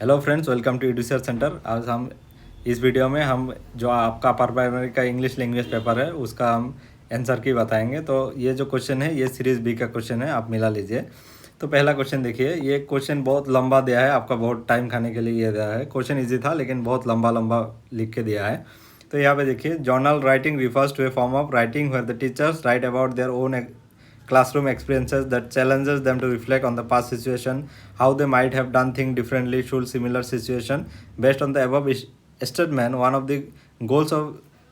Hello friends, welcome to research centre. आज हम इस वीडियो में हम जो आपका अपर प्राइमरी का इंग्लिश लैंग्वेज पेपर है उसका हम आंसर की बताएंगे। तो ये जो क्वेश्चन है ये सीरीज़ बी का क्वेश्चन है, आप मिला लीजिए। तो पहला क्वेश्चन देखिए, ये क्वेश्चन बहुत लंबा दिया है, आपका बहुत टाइम खाने के लिए ये दिया है। क्वेश्चन इजी था लेकिन बहुत लंबा लंबा लिख के दिया है। तो यहाँ पे देखिए, journal writing refers to a form of writing where the teachers write about their own classroom experiences that challenges them to reflect on the past situation, how they might have done things differently should similar situation. Based on the above statement, one of the goals of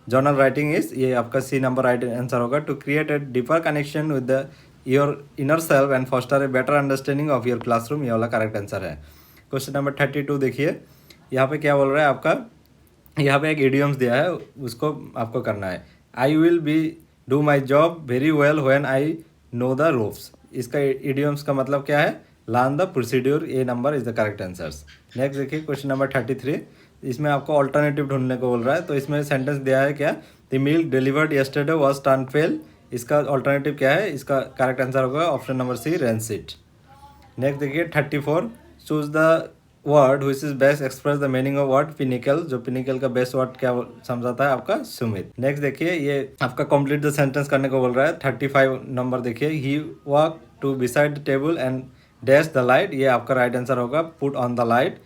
journal writing is, ये आपका सी number right answer होगा, to create a deeper connection with the your inner self and foster a better understanding of your classroom। ये वाला correct answer है। Question number 32 देखिए, यहाँ पे क्या बोल रहा है आपका, यहाँ पे एक इडियम्स दिया है, उसको आपको करना है। I will be do my job very well when I know the rules. इसका इडियम्स का मतलब क्या है, learn the procedure. A number is the correct answers. Next देखिए, क्वेश्चन नंबर 33, इसमें आपको ऑल्टरनेटिव ढूंढने को बोल रहा है। तो इसमें सेंटेंस दिया है क्या, the milk delivered yesterday was turn fail. इसका ऑल्टरनेटिव क्या है, इसका करेक्ट आंसर होगा ऑप्शन नंबर सी, रेंसिट। नेक्स्ट देखिए 34, choose the word which is best express the meaning of word pinnacle. जो पिनिकल का बेस्ट वर्ड क्या समझाता है आपका, सुमित। नेक्स्ट देखिए, ये आपका कंप्लीट द सेंटेंस करने को बोल रहा है। 35 नंबर देखिए, he walk to beside the table and dash the light. ये आपका राइट आंसर होगा, पुट ऑन द लाइट।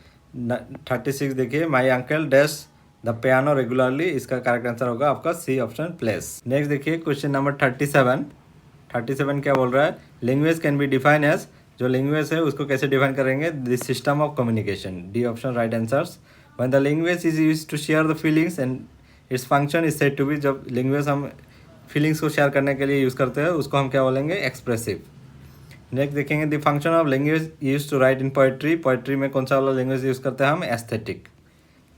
36 देखिए, my uncle dash the piano regularly. इसका करेक्ट आंसर होगा आपका सी ऑप्शन, प्लेस। नेक्स्ट देखिए, क्वेश्चन नंबर 37 क्या बोल रहा है, language can be define as. जो लैंग्वेज है उसको कैसे डिफाइन करेंगे, this system of communication. D option right answers. When the language is used to share the feelings and its function is said to be. जब language हम feelings को share करने के लिए यूज़ करते हैं उसको हम क्या बोलेंगे, एक्सप्रेसिव। नेक्स्ट देखेंगे, the function of language use to write in poetry. Poetry में कौन सा वाला लैंग्वेज यूज़ करते हैं हम, एस्थेटिक।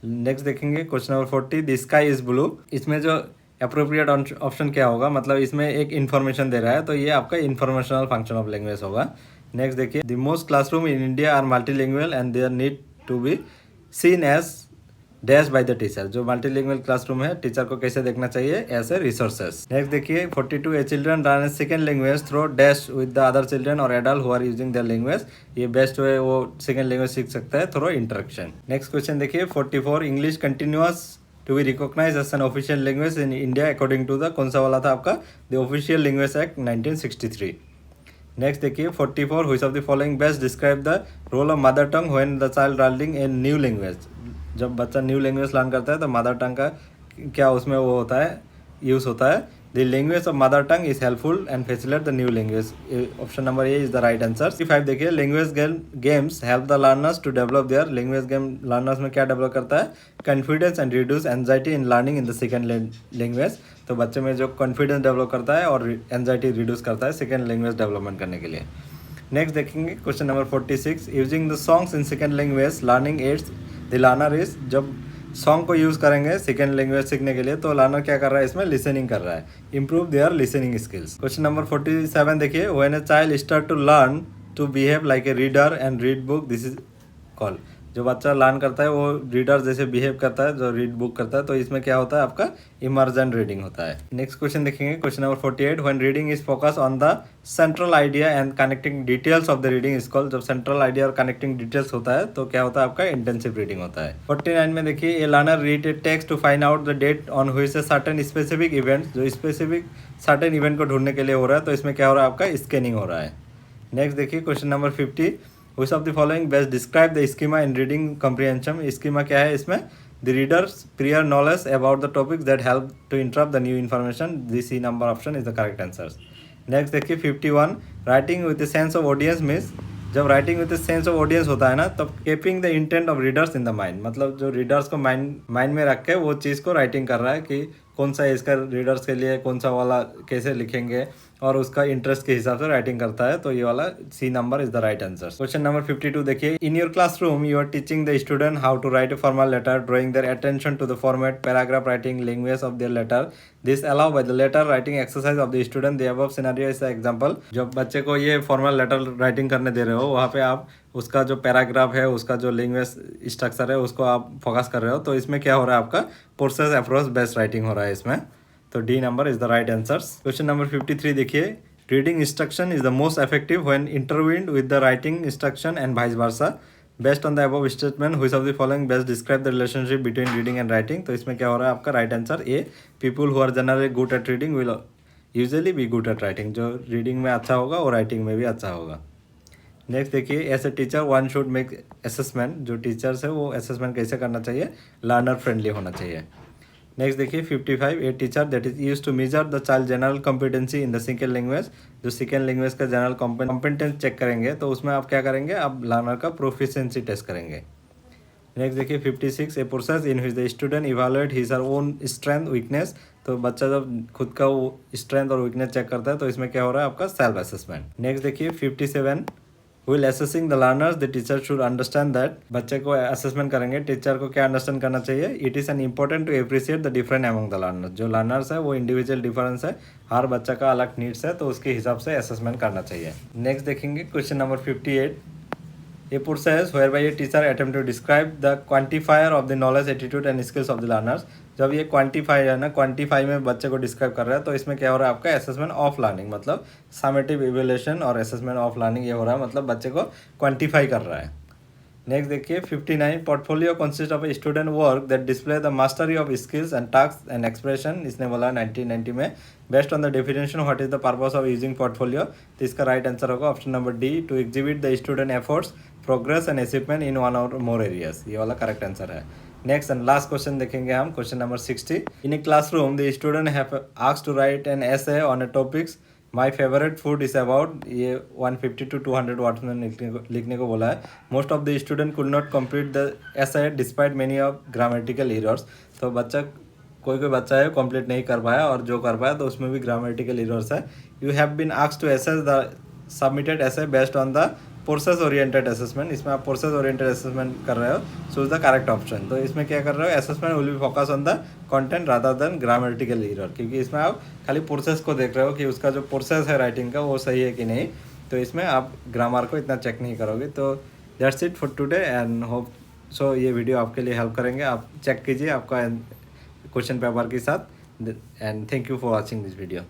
नेक्स्ट देखेंगे question number 40, the sky is blue. इसमें जो अप्रोप्रिएट ऑप्शन क्या होगा, मतलब इसमें एक इन्फॉर्मेशन दे रहा है तो ये आपका इन्फॉर्मेशनल फंक्शन ऑफ लैंग्वेज होगा। नेक्स्ट देखिए, the most classroom in India are multilingual and there need to be seen as dash by the teacher. जो मल्टीलिंगुअल क्लासरूम है, टीचर को कैसे देखना चाहिए, एज ए रिसोर्सेस। नेक्स्ट देखिए 42, a children learn second language through dash with the other children और adult who are using their language. ये best way वो सेकंड लैंग्वेज सीख सकता है थ्रो इंटरेक्शन। नेक्स्ट क्वेश्चन देखिए 44, English continuous to be recognise as an official language in India according to the, कौन सा वाला था आपका, the official language act 1963। Next देखिए 44, which of the following best describe the role of mother tongue when the child learning a new language. जब बच्चा new language learn करता है तो मदर टंग का क्या उसमें वो होता है, यूज़ होता है। The language of mother tongue is helpful and facilitate the new language. Option number A is the right answer. 65 देखिए, language games help the learners to develop their. Language game learners में क्या develop करता है, confidence and reduce anxiety in learning in the second language. तो बच्चे में जो confidence develop करता है और एंजाइटी रिड्यूस करता है सेकेंड लैंग्वेज डेवलपमेंट करने के लिए। नेक्स्ट देखेंगे question number 46, using the songs in second language learning aids the learner is. जब सॉन्ग को यूज़ करेंगे सेकेंड लैंग्वेज सीखने के लिए तो लर्नर क्या कर रहा है, इसमें लिसनिंग कर रहा है, improve their listening skills. Question number 47 देखिए, when a child start to learn to behave like a reader and read book this is called. जो बच्चा लर्न करता है वो रीडर जैसे बिहेव करता है, जो रीड बुक करता है, तो इसमें क्या होता है आपका, इमर्जेंट रीडिंग होता है। नेक्स्ट क्वेश्चन देखेंगे question number 48, when reading is focus on the central idea and connecting details of the reading is called. जब सेंट्रल आइडिया और कनेक्टिंग डिटेल्स होता है तो क्या होता है आपका, इंटेंसिव रीडिंग होता है। 49 में देखिए, a learner read a text to find out the date on which a certain specific event. जो स्पेसिफिक सर्टेन इवेंट को ढूंढने के लिए हो रहा है तो इसमें क्या हो रहा है आपका, स्कैनिंग हो रहा है। नेक्स्ट देखिए question number 50, which of the following best describe the schema in reading comprehension। schema क्या है इसमें, the reader's prior knowledge about the topics that help to interrupt the new information। the C number option is the correct answers। next देखिए 51, writing with a sense of audience means। जब writing with sense of audience होता है ना, तब keeping the intent of readers in the mind. मतलब जो readers को mind में रख के वो चीज़ को राइटिंग कर रहा है कि कौन सा इसका रीडर्स के लिए कौन सा वाला कैसे लिखेंगे और उसका इंटरेस्ट के हिसाब से राइटिंग करता है। तो ये वाला C number is the right answer. Question number 52 देखिए, in your classroom you are teaching the student how to write a formal letter, drawing their attention to the format, paragraph writing, language of their letter. This allow by the letter writing exercise of the student. The above scenario is example. जब बच्चे को ये formal letter writing करने दे रहे हो, वहाँ पे आप उसका जो पैराग्राफ है, उसका जो लैंग्वेज स्ट्रक्चर है, उसको आप फोकस कर रहे हो। तो इसमें क्या हो रहा है आपका, प्रोसेस अप्रोच बेस्ट राइटिंग हो रहा है इसमें। तो D number is the right answers. Question number 53 देखिए, reading instruction is the most effective when intertwined with the writing instruction and vice versa. Based on the above statement which of the following best describe the relationship between reading and writing. तो इसमें क्या हो रहा है आपका right answer A, people who are generally good at reading will usually be good at writing. जो reading में अच्छा होगा और राइटिंग में भी अच्छा होगा। नेक्स्ट देखिए, as a teacher one should make assessment. जो टीचर्स है वो असेसमेंट कैसे करना चाहिए, लर्नर फ्रेंडली होना चाहिए। नेक्स्ट देखिए 55, a teacher that is use to measure the child general competency in the second language. जो सेकेंड लैंग्वेज का जनरल कॉम्पिटेंस चेक करेंगे तो उसमें आप क्या करेंगे, आप लर्नर का प्रोफिशिएंसी टेस्ट करेंगे। नेक्स्ट देखिए 56, a process in which the student evaluate his our own strength weakness. तो बच्चा जब खुद का वो स्ट्रेंथ और वीकनेस चेक करता है तो इसमें क्या हो रहा है आपका सेल्फ असेसमेंट। नेक्स्ट देखिए 57, will assessing the learners the teacher should understand that. बच्चे को असेसमेंट करेंगे, टीचर को क्या अंडरस्टैंड करना चाहिए, it is an important to appreciate the different among the learners. जो लर्नर्स है वो इंडिविजुअल डिफरेंस है, हर बच्चा का अलग नीड्स है तो उसके हिसाब से असेसमेंट करना चाहिए। नेक्स्ट देखेंगे question number 58, a process whereby a teacher attempt to describe the quantifier of the knowledge, attitude and skills of the learners। जब ये क्वांटिफाई है ना, क्वांटिफाई में बच्चे को डिस्क्राइब कर रहा है तो इसमें क्या हो रहा है आपका असेसमेंट ऑफ लर्निंग, मतलब समेटिव इवैल्यूएशन और असेसमेंट ऑफ लर्निंग ये हो रहा है, मतलब बच्चे को क्वांटिफाई कर रहा है। नेक्स्ट देखिए 59, portfolio consist of a student work that display the mastery of skills and task and expression. इसने बोला 1990 में। Based on the definition what is the purpose of using portfolio. तो इसका राइट आंसर होगा option number D, to exhibit the student efforts, progress and achievement in one or more areas. ये वाला correct answer है। Next and last question देखेंगे हम, question number 60, in a classroom the student have asked to write an essay on a topics my favourite food is about. ये 150 to 200 words में लिखने को बोला है। Most of the student could not complete the essay despite many of grammatical errors. तो बच्चा कोई बच्चा है कंप्लीट नहीं कर पाया और जो कर पाया तो उसमें भी ग्रामेटिकल एरर्स है। You have been asked to assess the submitted essay based on the process oriented assessment. इसमें आप प्रोसेस ओरिएंटेड असेसमेंट कर रहे हो, चूज द करेक्ट ऑप्शन। तो इसमें क्या कर रहे हो, assessment will be focus on the content rather than grammatical error, क्योंकि इसमें आप खाली प्रोसेस को देख रहे हो कि उसका जो प्रोसेस है राइटिंग का वो सही है कि नहीं। तो इसमें आप ग्रामर को इतना चेक नहीं करोगे। तो that's it for today and hope so ये वीडियो आपके लिए हेल्प करेंगे। आप चेक कीजिए आपका क्वेश्चन पेपर के साथ and thank you for watching this video.